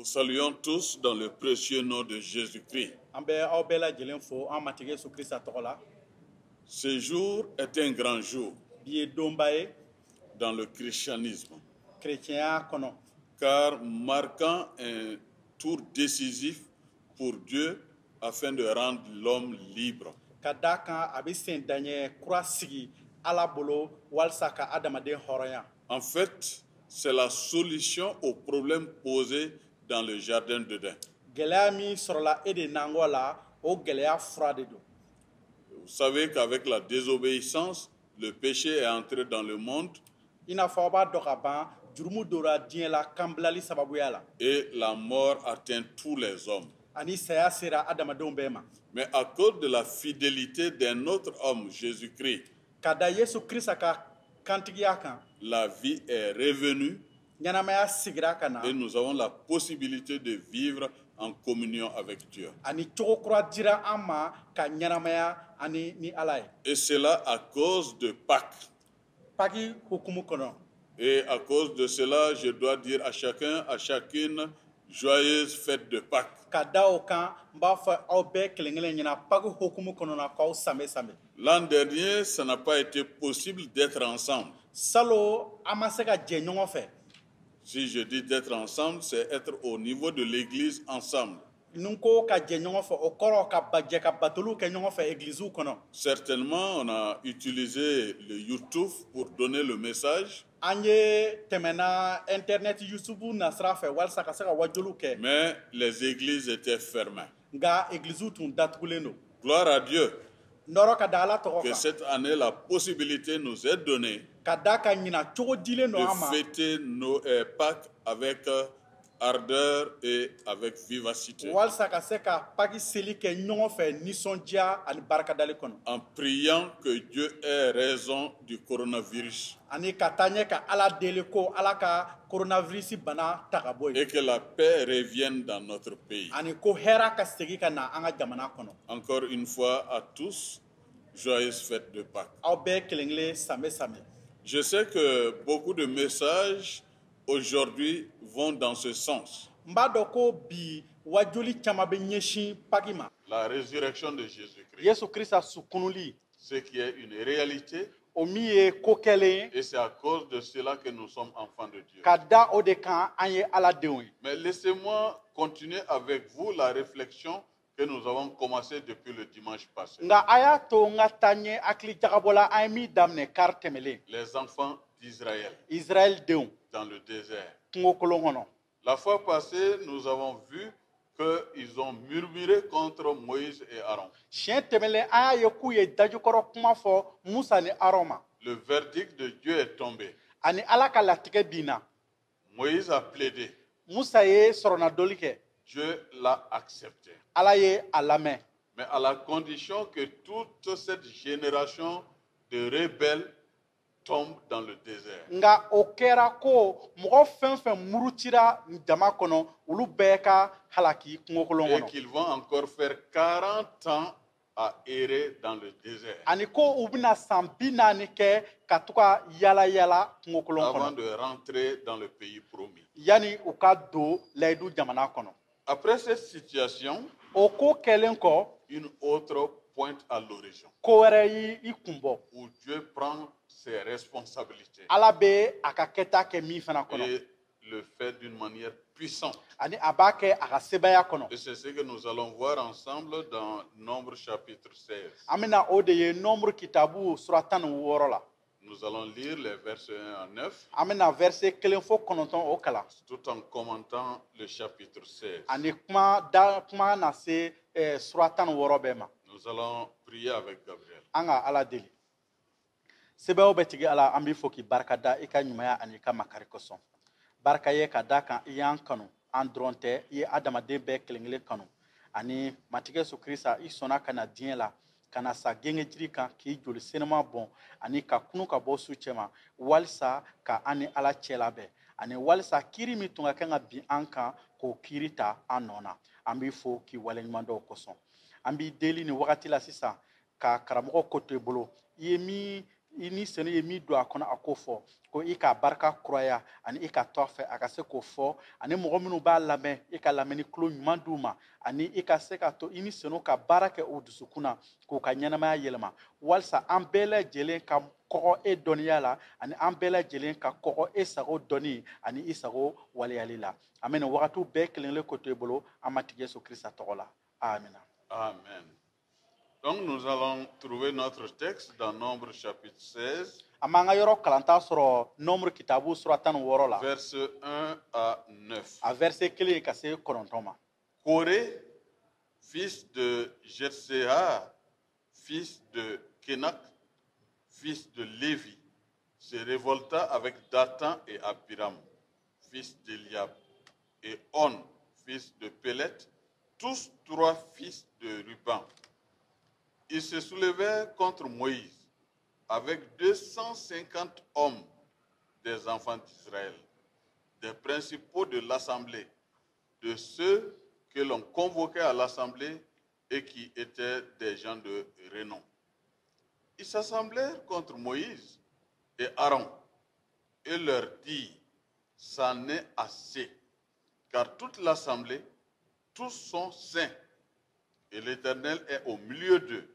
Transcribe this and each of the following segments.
Nous saluons tous dans le précieux nom de Jésus-Christ. Ce jour est un grand jour dans le christianisme, car marquant un tour décisif pour Dieu afin de rendre l'homme libre. En fait, c'est la solution aux problèmes posés dans le jardin d'Éden. Vous savez qu'avec la désobéissance, le péché est entré dans le monde et la mort atteint tous les hommes. Mais à cause de la fidélité d'un autre homme, Jésus-Christ, la vie est revenue et nous avons la possibilité de vivre en communion avec Dieu. Et cela à cause de Pâques. Et à cause de cela, je dois dire à chacun, à chacune, joyeuse fête de Pâques. L'an dernier, ça n'a pas été possible d'être ensemble. Si je dis d'être ensemble, c'est être au niveau de l'église ensemble. Certainement, on a utilisé le YouTube pour donner le message. Mais les églises étaient fermées. Gloire à Dieu que cette année, la possibilité nous est donnée de fêter nos Pâques avec ardeur et avec vivacité. En priant que Dieu ait raison du coronavirus. Et que la paix revienne dans notre pays. Encore une fois à tous, joyeuse fête de Pâques. Je sais que beaucoup de messages aujourd'hui vont dans ce sens. La résurrection de Jésus-Christ, ce qui est une réalité, et c'est à cause de cela que nous sommes enfants de Dieu. Mais laissez-moi continuer avec vous la réflexion que nous avons commencé depuis le dimanche passé. Les enfants d'Israël dans le désert. La fois passée, nous avons vu qu'ils ont murmuré contre Moïse et Aaron. Le verdict de Dieu est tombé. Moïse a plaidé. Dieu l'a accepté. Mais à la condition que toute cette génération de rebelles tombe dans le désert. Et qu'ils vont encore faire 40 ans à errer dans le désert. Avant de rentrer dans le pays promis. Après cette situation, une autre pointe à l'horizon. Où Dieu prend ses responsabilités. Et le fait d'une manière puissante. Et c'est ce que nous allons voir ensemble dans Nombre chapitre 16. Nous allons lire les versets 1 à 9. Tout en commentant le chapitre 16. Nous allons prier avec Gabriel. Barka ye ka da kan I y'an kanu an dɔrɔn tɛ I ye adamaden bɛɛ kelen-kelen kanu ani matigi Yesu Krista I sɔnna ka na diɲɛ la ka na sa genge jiri kan k'i joli senema bɔn ani ka kunu ka bɔ su cɛma walisa ka an ni Ala cɛ labɛn ani walisa kiiri min tun ka kan ka bin an kan k'o kiiri ta an nɔ na an b'i fo k'i waleɲuman dɔn kosɔn an b'i deli ni wagati la sisan ka karamɔgɔ ko to I bolo I ye min ini senu ye mi do akona akofo ko ika barka kroya ani ika tofe akase ko fo ani mo minu ba lame ika lameni klo nyumanduma ani ika seka to ini senu ka baraka o dusukuna ko ka nyanama yelma walsa ambele jelen ka ko e doniya la ani ambele jelen ka ko e sago doni ani isago waliyalila amen wakatu be kelenle ko to ebolo amati Yesu Christ togola amen. Amen. Donc nous allons trouver notre texte dans Nombre chapitre 16. Verset 1 à 9. Coré, fils de Jerséa, fils de Kenak, fils de Lévi, se révolta avec Dathan et Abiram, fils d'Eliab, et On, fils de Pélet, tous trois fils de Ruben. Ils se soulevèrent contre Moïse avec 250 hommes des enfants d'Israël, des principaux de l'assemblée, de ceux que l'on convoquait à l'assemblée et qui étaient des gens de renom. Ils s'assemblèrent contre Moïse et Aaron et leur dirent, « C'en est assez, car toute l'assemblée, tous sont saints, et l'Éternel est au milieu d'eux.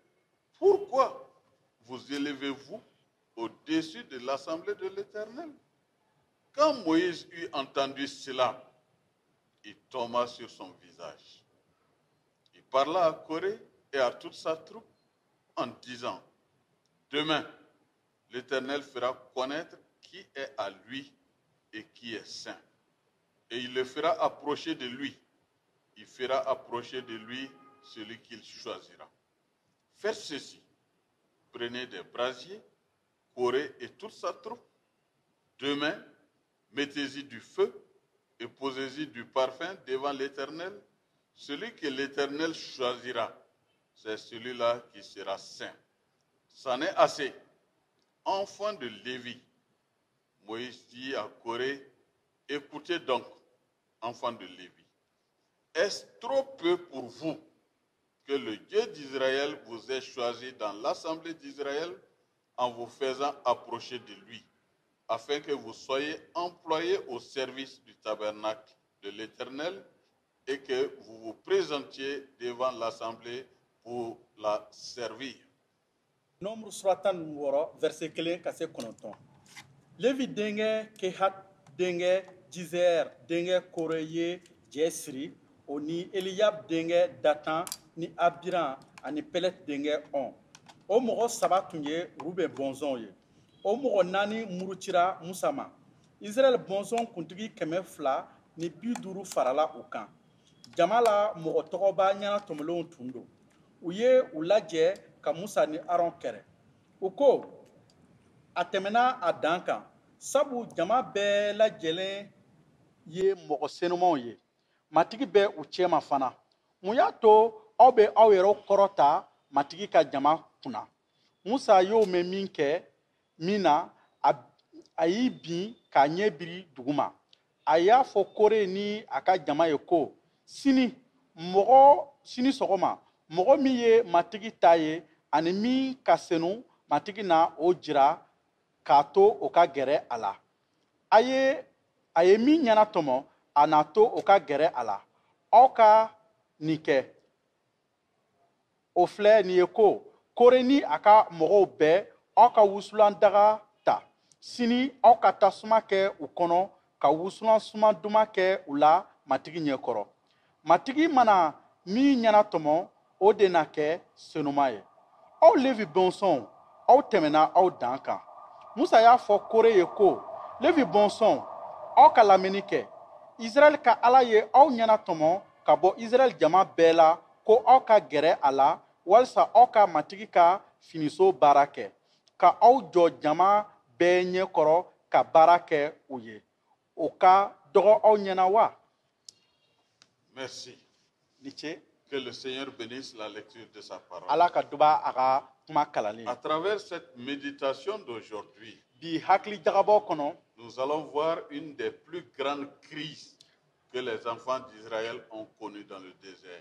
Pourquoi vous élevez-vous au-dessus de l'assemblée de l'Éternel? » Quand Moïse eut entendu cela, il tomba sur son visage. Il parla à Coré et à toute sa troupe en disant, « Demain, l'Éternel fera connaître qui est à lui et qui est saint. Et il le fera approcher de lui. Il fera approcher de lui celui qu'il choisira. Faites ceci. Prenez des brasiers, Coré et toute sa troupe. Demain, mettez-y du feu et posez-y du parfum devant l'Éternel. Celui que l'Éternel choisira, c'est celui-là qui sera saint. C'en est assez. Enfants de Lévi, Moïse dit à Coré, écoutez donc, enfants de Lévi. Est-ce trop peu pour vous que le Dieu d'Israël vous ait choisi dans l'assemblée d'Israël en vous faisant approcher de lui, afin que vous soyez employés au service du tabernacle de l'Éternel et que vous vous présentiez devant l'assemblée pour la servir. Nombre suratan woro verset 1 kase 9. Levi denge Kehat denge Jizer denge Koreye Jesri oni Eliab denge Datan ni Abiram ani Pelet denge On. O mogo saba tunye Rube bonzon ye. O mogo nani murutira Musama. Israel bonzon kuntigi keme fla ni biduru farala ukan. Jamala mogo togoba nyana tomolon tundo. Uye ulaje ka Musa ni Aaron kɛrɛ u ko a tɛmɛna a dan kan sabu jama bɛɛ lajɛlen ye mɔgɔ senumanw ye matigi bɛ u cɛma fana mun y'a to aw bɛ aw yɛrɛ kɔrɔta matigi ka jama kunna Musa y'o mɛn min kɛ min na a y'i bin k'a ɲɛ biri duguma a y'a fɔ Kore ni a ka jama ye ko sini sɔgɔma mɔgɔ min ye matigi ta ye ani min ka senu matigi na o jira k'a to o ka gɛrɛ a la a ye min ɲɛna tɔmɔ a na to o ka gɛrɛ a la aw ka nin kɛ o filɛ nin ye ko Kore ni a ka mɔgɔw bɛɛ aw ka wusulan daga ta sini aw ka tasuma kɛ u kɔnɔ ka wusulan suma duman kɛ u la matigi ɲɛkɔrɔ matigi mana min ɲɛna tɔmɔ o de na kɛ senuma ye aw Levi bɔnsɔnw aw tɛmɛna aw dan kan Musa y'a fɔ Kore ye ko Levi bɔnsɔnw aw ka lamɛnni kɛ Israɛl ka Ala ye aw ɲɛna tɔmɔ ka bɔ Israɛl jama bɛɛ la ko aw ka gɛrɛ a la walasa aw ka matigi ka finiso baara kɛ ka aw jɔ jama bɛɛ ɲɛkɔrɔ ka baara kɛ u ye o ka dɔgɔ aw ɲɛna wa? Merci. Ni ce. Que le Seigneur bénisse la lecture de sa parole. À travers cette méditation d'aujourd'hui, nous allons voir une des plus grandes crises que les enfants d'Israël ont connues dans le désert.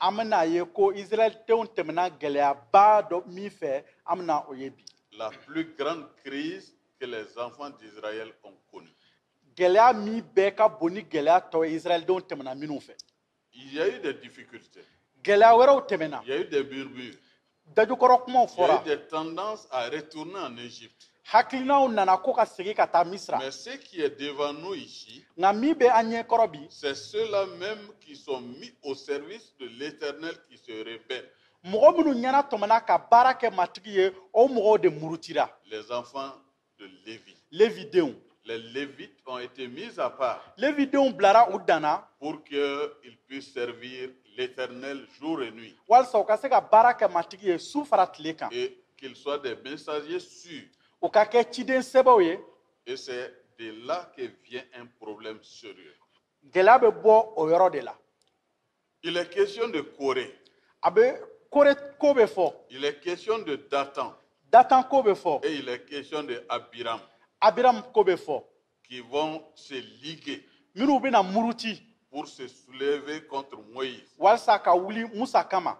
la plus grande crise que les enfants d'Israël ont connue. Il y a eu des difficultés. Il y a eu des murmures. Il y a eu des tendances à retourner en Égypte. Mais ce qui est devant nous ici, c'est ceux-là même qui sont mis au service de l'Éternel qui se rebellent. Les enfants de Lévi. Les Lévites ont été mis à part pour qu'ils puissent servir l'Éternel jour et nuit. Et qu'ils soient des messagers sûrs. Et c'est de là que vient un problème sérieux. Il est question de Corée. Il est question de Dathan. Et il est question de Abiram. Qui vont se liguer pour se soulever contre Moïse.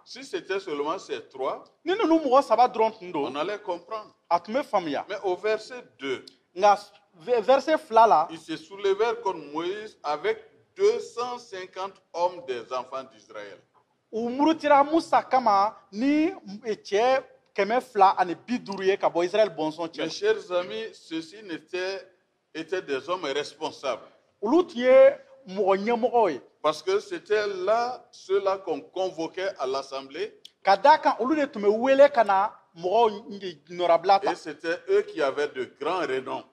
Si c'était seulement ces trois, on allait comprendre. Mais au verset 2, ils se soulevèrent contre Moïse avec 250 hommes des enfants d'Israël. Mes chers amis, ceux-ci étaient des hommes responsables. Parce que c'était là ceux-là qu'on convoquait à l'assemblée. Et c'était eux qui avaient de grands renoms.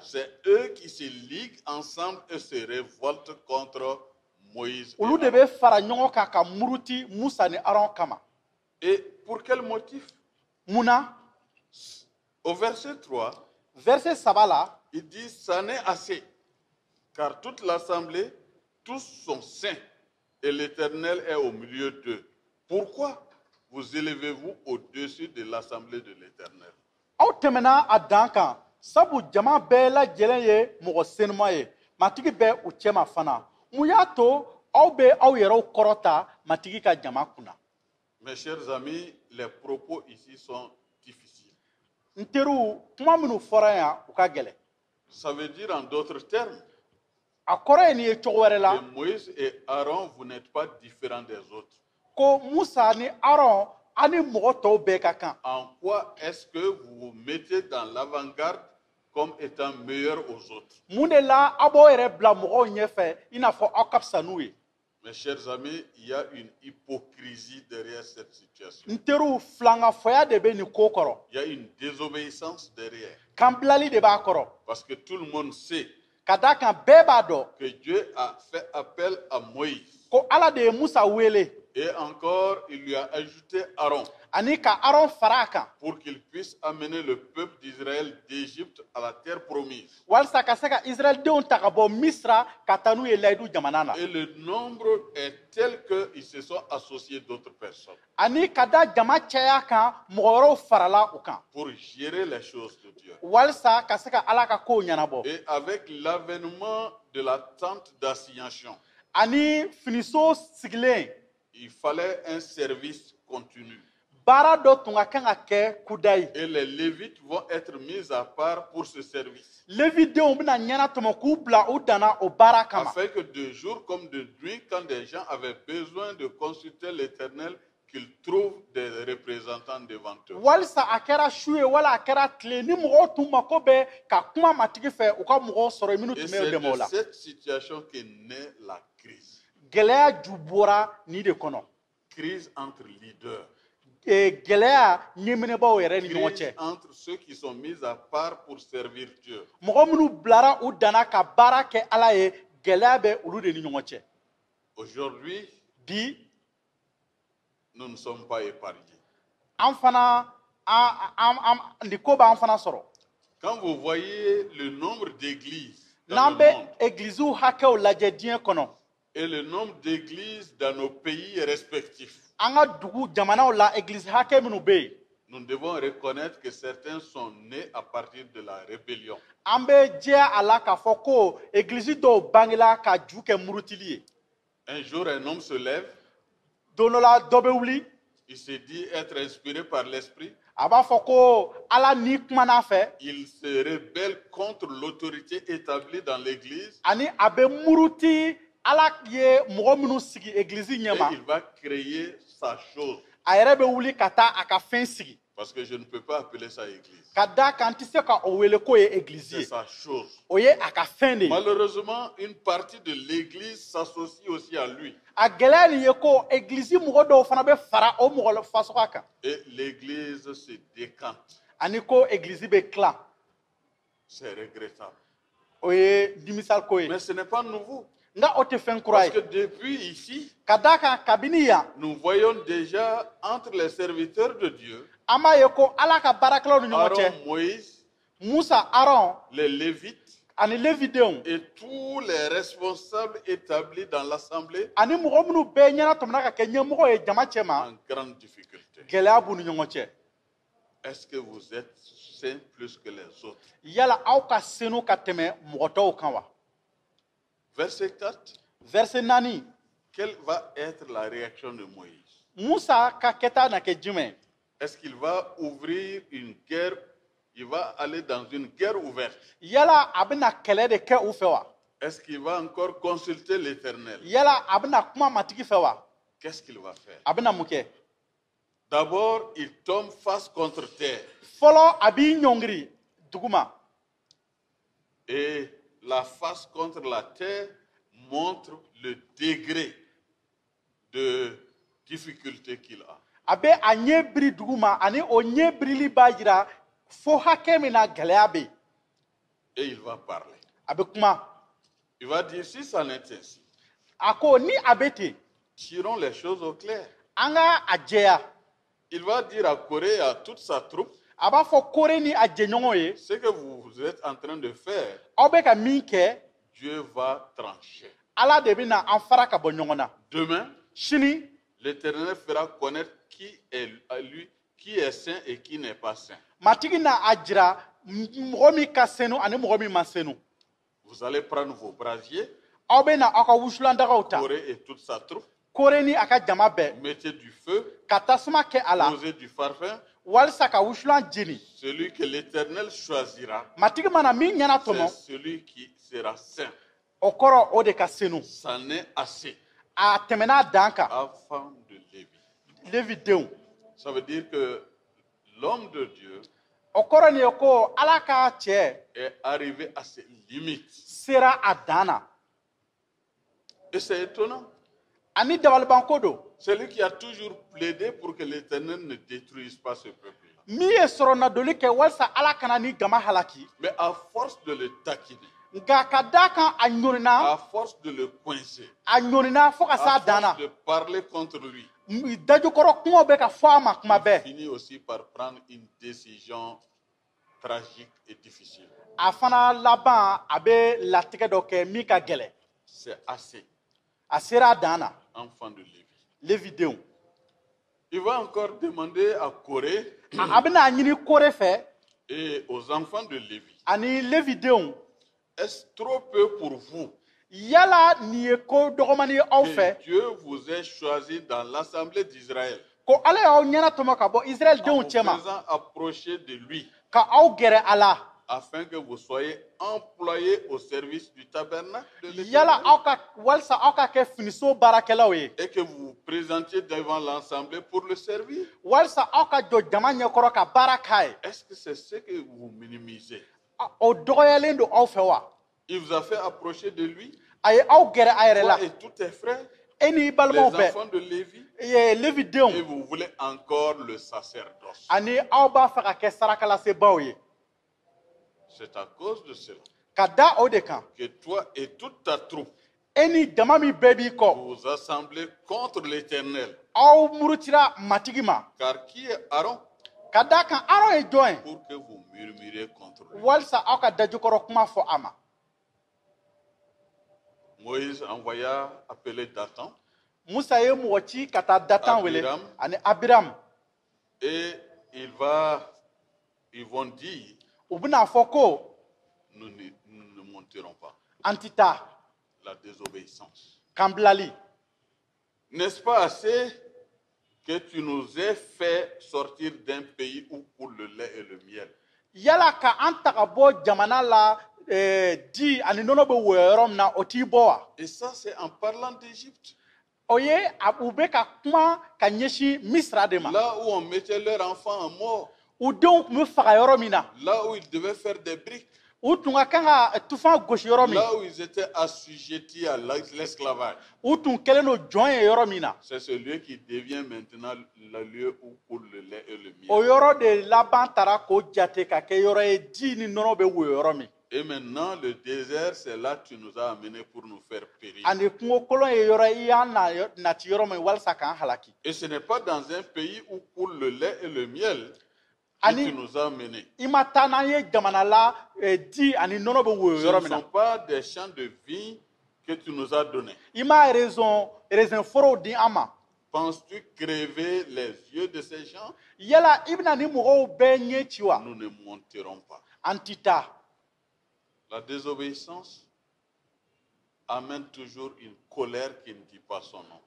C'est eux qui se liguent ensemble et se révoltent contre Moïse. Et pour quel motif? Au verset 3, il dit, ça n'est assez, car toute l'assemblée, tous sont saints, et l'Éternel est au milieu d'eux. Pourquoi vous élevez-vous au-dessus de l'assemblée de l'Éternel? Mes chers amis, les propos ici sont difficiles. Ça veut dire en d'autres termes que Moïse et Aaron, vous n'êtes pas différents des autres. En quoi est-ce que vous vous mettez dans l'avant-garde comme étant meilleur aux autres? Mes chers amis, il y a une hypocrisie derrière cette situation. Il y a une désobéissance derrière. Parce que tout le monde sait que Dieu a fait appel à Moïse. Et encore, il lui a ajouté Aaron pour qu'il puisse amener le peuple d'Israël d'Égypte à la terre promise. Et le nombre est tel qu'ils se sont associés d'autres personnes pour gérer les choses de Dieu. Et avec l'avènement de la tente d'assignation, il fallait un service continu. Et les Lévites vont être mis à part pour ce service. Afin que de jour comme de nuit, quand des gens avaient besoin de consulter l'Éternel, qu'ils trouvent des représentants devant eux. Et c'est de cette situation qu'est née la crise. Crise entre leaders. Crise entre ceux qui sont mis à part pour servir Dieu. Aujourd'hui, nous ne sommes pas épargnés. Quand vous voyez le nombre d'églises dans le monde et le nombre d'églises dans nos pays respectifs, nous devons reconnaître que certains sont nés à partir de la rébellion. Un jour, un homme se lève. Il se dit être inspiré par l'esprit. Il se rebelle contre l'autorité établie dans l'église. Et il va créer sa chose. Parce que je ne peux pas appeler ça église. C'est sa chose. Malheureusement, une partie de l'église s'associe aussi à lui. Et l'église se décante. C'est regrettable. Mais ce n'est pas nouveau. Parce que depuis ici, nous voyons déjà entre les serviteurs de Dieu, Aaron, Moïse, les Lévites et tous les responsables établis dans l'assemblée en grande difficulté. Est-ce que vous êtes saints plus que les autres? Verset 4. Verset nani. Quelle va être la réaction de Moïse? Est-ce qu'il va ouvrir une guerre? Il va aller dans une guerre ouverte? Est-ce qu'il va encore consulter l'Éternel? Qu'est-ce qu'il va faire? D'abord, il tombe face contre terre. Et la face contre la terre montre le degré de difficulté qu'il a. Et il va parler. Il va dire, si ça n'est ainsi, tirons les choses au clair. Il va dire à Corée et à toute sa troupe, ce que vous êtes en train de faire, Dieu va trancher. Demain, l'Éternel fera connaître qui est à lui, qui est saint et qui n'est pas saint. Vous allez prendre vos brasiers, Corée et toute sa troupe, mettez du feu, posez du parfum. Celui que l'Éternel choisira, c'est celui qui sera saint. Ça n'est assez. Enfant de Lévi. Ça veut dire que l'homme de Dieu est arrivé à ses limites. Et c'est étonnant. C'est lui qui a toujours plaidé pour que l'Éternel ne détruise pas ce peuple-là. Mais à force de le taquiner, à force de le coincer, à force de parler contre lui, il finit aussi par prendre une décision tragique et difficile. C'est assez. Enfant de Lévi. Il va encore demander à Corée et aux enfants de Lévi, est-ce trop peu pour vous que Dieu vous ait choisi dans l'assemblée d'Israël en vous faisant approcher de lui afin que vous soyez employés au service du tabernacle de l'Éternel et que vous vous présentiez devant l'assemblée pour le servir? Est-ce que c'est ce que vous minimisez? Il vous a fait approcher de lui, toi et tous tes frères, les enfants de Lévi, et vous voulez encore le sacerdoce. C'est à cause de cela que toi et toute ta troupe vous vous assemblez contre l'Éternel. Car qui est Aaron pour que vous murmuriez contre lui? Moïse envoya appeler Dathan, Abiram, et ils vont dire, nous ne monterons pas. La désobéissance. N'est-ce pas assez que tu nous aies fait sortir d'un pays où coule le lait et le miel. Yala ka antakabo jamana la di ani nono be woyorom na otiboa. Et ça c'est en parlant d'Égypte. Oye abube ka kuma ka nyeshi Misra de ma. Là où on mettait leurs enfants en mort. Ou donc me faka yoromina. Là où ils devaient faire des briques. Ou tunga kanga tufan goshi yoromi. Là où ils étaient assujettis à l'esclavage. Ou tun keleno join yoromina. C'est ce lieu qui devient maintenant le lieu où coule le lait et le miel. O yoro de laban tara ko jate ka ke yoro e di ni nono be wo yoromi. Et maintenant, le désert, c'est là que tu nous as amenés pour nous faire périr. Et ce n'est pas dans un pays où coule le lait et le miel que tu nous as amenés. Ce ne sont pas des champs de vigne que tu nous as donnés. Penses-tu crever les yeux de ces gens? Nous ne monterons pas. La désobéissance amène toujours une colère qui ne dit pas son nom.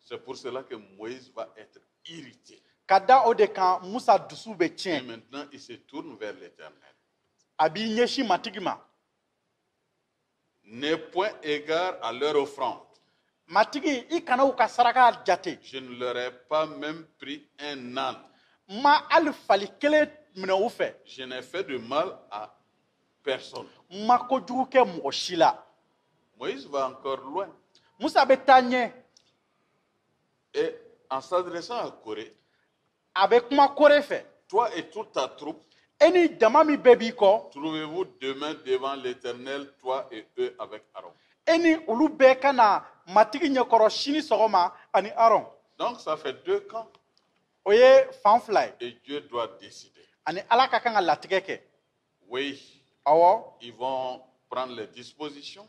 C'est pour cela que Moïse va être irrité. Et maintenant, il se tourne vers l'Éternel. N'aie point égard à leur offrande. Je ne leur ai pas même pris un âne. Je n'ai fait de mal à personne. Moïse va encore loin. Et en s'adressant à Corée, toi et toute ta troupe, trouvez-vous demain devant l'Éternel, toi et eux avec Aaron. Donc ça fait 2 camps. Et Dieu doit décider. Oui, ils vont prendre les dispositions.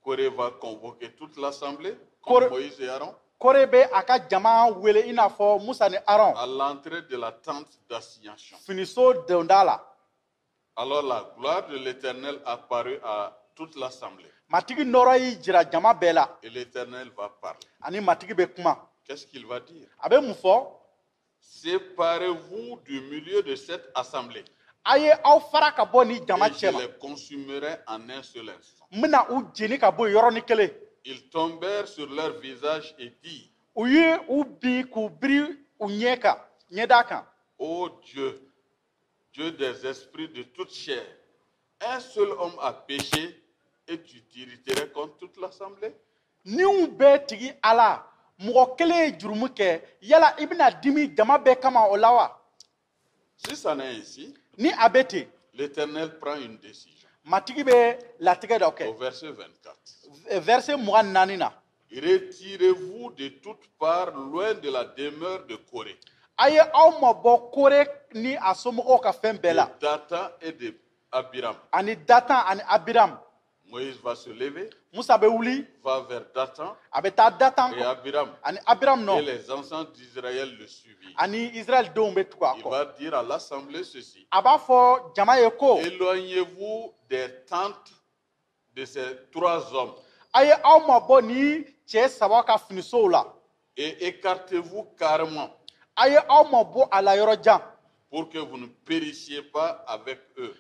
Corée va convoquer toute l'assemblée, comme Moïse et Aaron, à l'entrée de la tente d'assignation. Alors la gloire de l'Éternel apparut à toute l'assemblée. Et l'Éternel va parler. Qu'est-ce qu'il va dire? Séparez-vous du milieu de cette assemblée. Et je les consumerai en un seul instant. Ils tombèrent sur leur visage et dirent: Ô Dieu, Dieu des esprits de toute chair, un seul homme a péché et tu t'irriterais contre toute l'assemblée? Si ça n'est ainsi, l'Éternel prend une décision. Au verset 24. Retirez-vous de toutes parts loin de la demeure de Corée, de Dathan et de Abiram. Moïse va se lever, va vers Dathan et Abiram. Et les enfants d'Israël le suivirent. Il va dire à l'assemblée ceci: éloignez-vous des tentes de ces 3 hommes et écartez-vous carrément pour que vous ne périssiez pas avec eux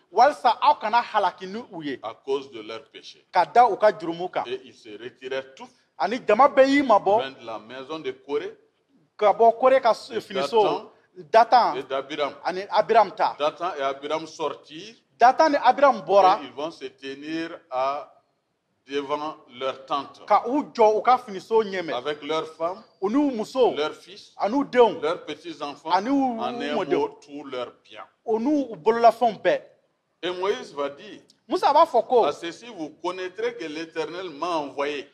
à cause de leur péché. Et ils se retirèrent tous, loin de la maison de Corée, Dathan et d'Abiram. Dathan et Abiram sortirent et ils vont se tenir devant leur tente avec leurs femmes, leurs fils, leurs petits-enfants, en un mot, tous leurs biens. Et Moïse va dire: à ceci vous connaîtrez que l'Éternel m'a envoyé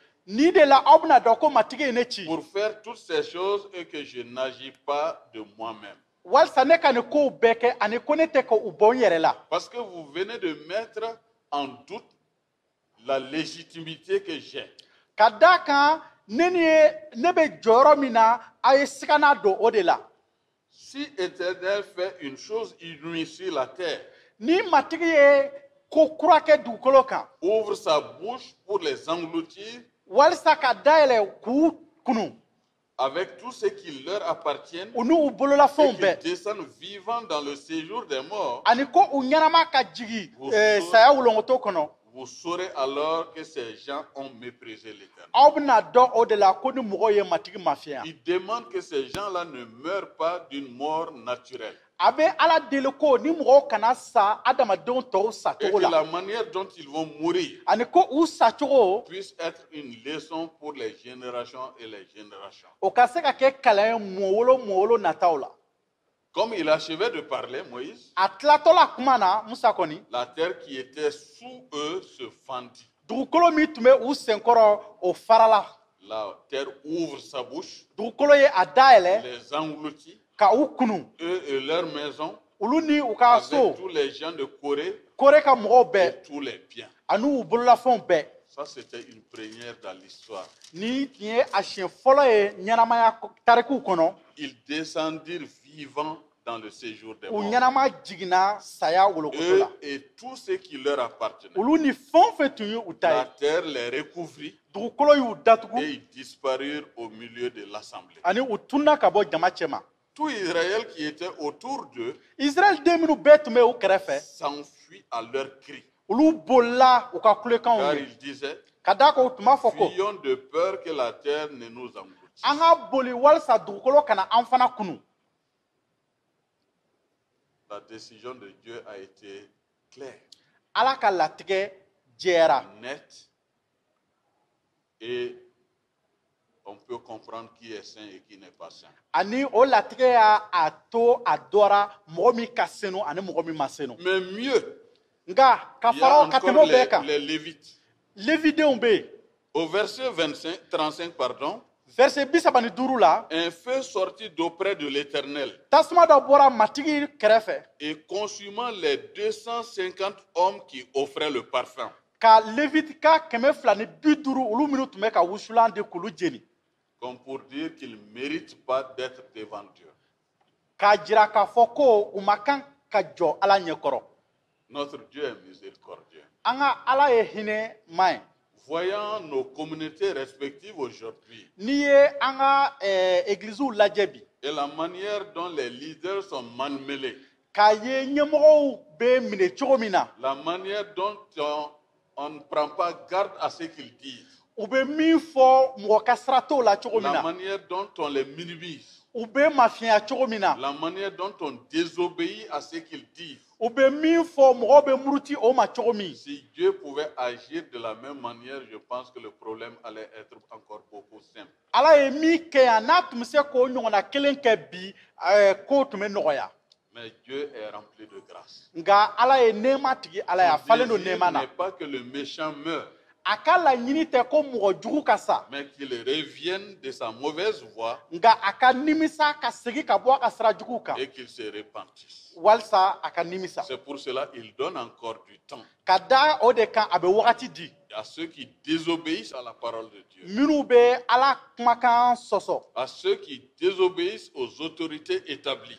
pour faire toutes ces choses et que je n'agis pas de moi-même. Parce que vous venez de mettre en doute la légitimité que j'ai. Si l'Éternel fait une chose inouïe sur la terre, ouvre sa bouche pour les engloutir avec tout ce qui leur appartient, et qu'ils descendent vivants dans le séjour des morts. Vous saurez alors que ces gens ont méprisé l'Éternel. Il demande que ces gens-là ne meurent pas d'une mort naturelle. Et que la manière dont ils vont mourir puisse être une leçon pour les générations et les générations. Comme il achevait de parler, Moïse, la terre qui était sous eux se fendit. La terre ouvre sa bouche, les engloutit, eux et leur maison, avec tous les gens de Corée et tous les biens. Ça, c'était une première dans l'histoire. Ils descendirent vivants dans le séjour des morts. Eux et tout ce qui leur appartenait. La terre les recouvrit et ils disparurent au milieu de l'assemblée. Tout Israël qui était autour d'eux s'enfuit à leur cri. Car ils disaient, fuyons de peur que la terre ne nous engloutisse. La décision de Dieu a été claire, nette, et on peut comprendre qui est saint et qui n'est pas saint. Mais mieux, il y a encore les Lévites. Au verset 35, pardon, un feu sortit d'auprès de l'Éternel et consumant les 250 hommes qui offraient le parfum. Comme pour dire qu'ils ne méritent pas d'être devant Dieu. Notre Dieu est miséricordieux. Voyant nos communautés respectives aujourd'hui et la manière dont les leaders sont malmêlés, la manière dont on ne prend pas garde à ce qu'ils disent, la manière dont on les minimise, la manière dont on désobéit à ce qu'ils disent. Si Dieu pouvait agir de la même manière, je pense que le problème allait être encore beaucoup simple. Mais Dieu est rempli de grâce. Son désir n'est pas que le méchant meure, mais qu'il revienne de sa mauvaise voie et qu'il se repentisse. C'est pour cela qu'il donne encore du temps à ceux qui désobéissent à la parole de Dieu, à ceux qui désobéissent aux autorités établies.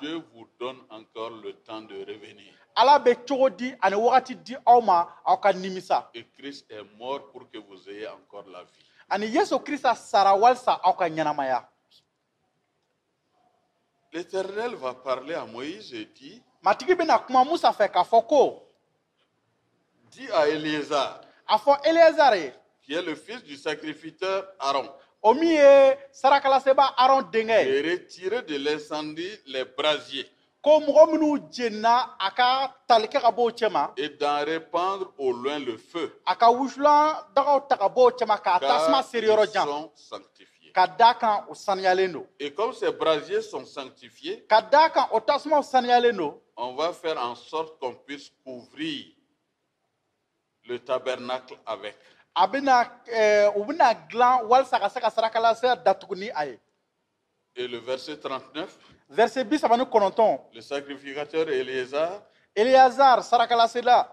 Dieu vous donne encore le temps de revenir. Et Christ est mort pour que vous ayez encore la vie. L'Éternel va parler à Moïse et dit, dis à Éléazar, qui est le fils du sacrificateur Aaron, de retirer de l'incendie les brasiers et d'en répandre au loin le feu, car ils sont sanctifiés. Et comme ces brasiers sont sanctifiés, on va faire en sorte qu'on puisse couvrir le tabernacle avec. Et le verset 39, le sacrificateur Éléazar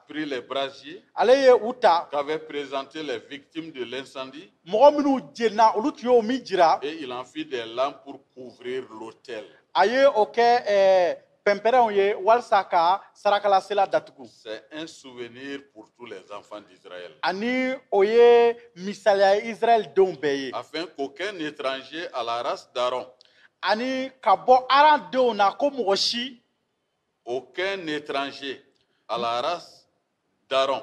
prit les brasiers qu'avaient présenté les victimes de l'incendie et il en fit des lampes pour couvrir l'autel. C'est un souvenir pour tous les enfants d'Israël. Afin qu'aucun étranger à la race d'Aaron, aucun étranger à la race d'Aaron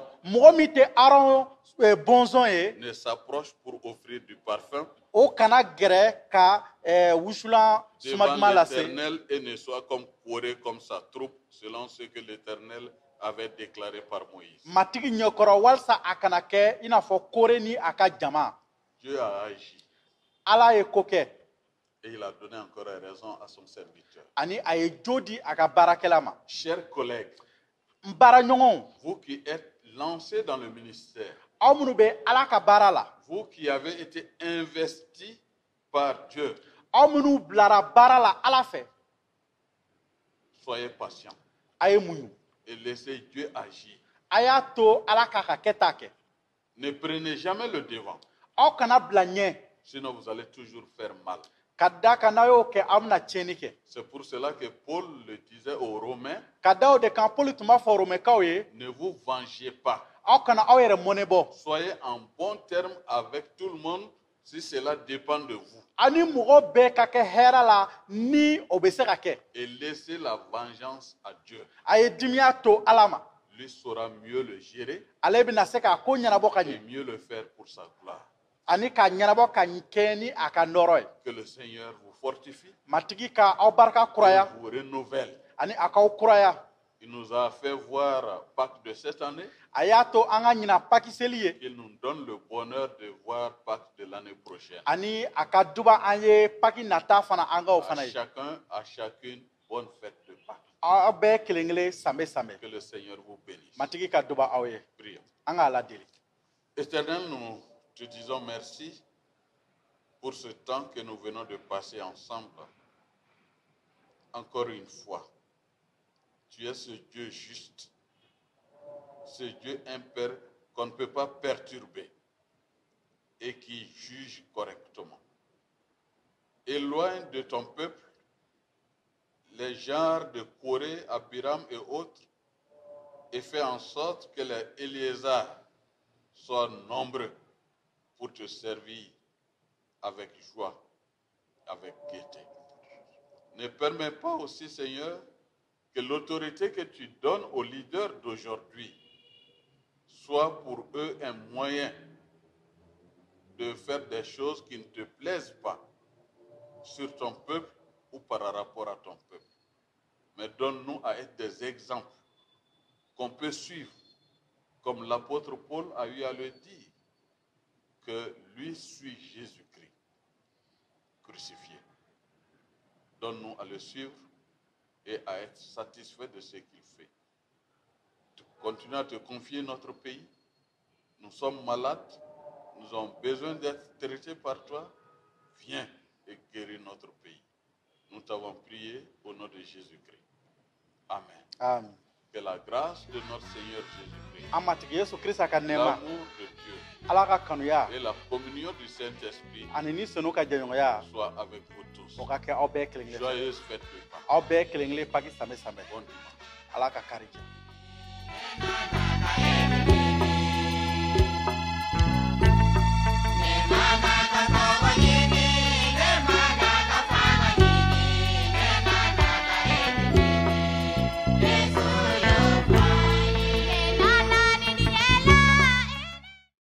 ne s'approche pour offrir du parfum devant l'Éternel et ne soit comme Corée, comme sa troupe, selon ce que l'Éternel avait déclaré par Moïse. Dieu a agi. Et il a donné encore raison à son serviteur. Chers collègues, vous qui êtes lancés dans le ministère, vous qui avez été investis par Dieu, soyez patients et laissez Dieu agir. Ne prenez jamais le devant, sinon vous allez toujours faire mal. C'est pour cela que Paul le disait aux Romains, ne vous vengez pas. Soyez en bon terme avec tout le monde si cela dépend de vous. Et laissez la vengeance à Dieu. Lui saura mieux le gérer et mieux le faire pour sa gloire. Que le Seigneur vous fortifie, vous renouvelle. Il nous a fait voir Pâques de cette année. Il nous donne le bonheur de voir Pâques de l'année prochaine. À chacun, à chacune, bonne fête de Pâques. Que le Seigneur vous bénisse. Prions. Éternel, nous te disons merci pour ce temps que nous venons de passer ensemble. Encore une fois, tu es ce Dieu juste, ce Dieu impère qu'on ne peut pas perturber et qui juge correctement. Éloigne de ton peuple les genres de Corée, Abiram et autres et fais en sorte que les Éléazar soient nombreux pour te servir avec joie, avec gaieté. Ne permets pas aussi, Seigneur, que l'autorité que tu donnes aux leaders d'aujourd'hui soit pour eux un moyen de faire des choses qui ne te plaisent pas sur ton peuple ou par rapport à ton peuple. Mais donne-nous à être des exemples qu'on peut suivre, comme l'apôtre Paul a eu à le dire, que lui suit Jésus-Christ crucifié. Donne-nous à le suivre et à être satisfait de ce qu'il fait. Continue à te confier notre pays. Nous sommes malades. Nous avons besoin d'être traités par toi. Viens et guéris notre pays. Nous t'avons prié au nom de Jésus-Christ. Amen. Amen. Que la grâce de notre Seigneur Jésus-Christ, l'amour de Dieu et la communion du Saint-Esprit soit avec vous tous. Joyeuse fête de Pâques. Bon dimanche.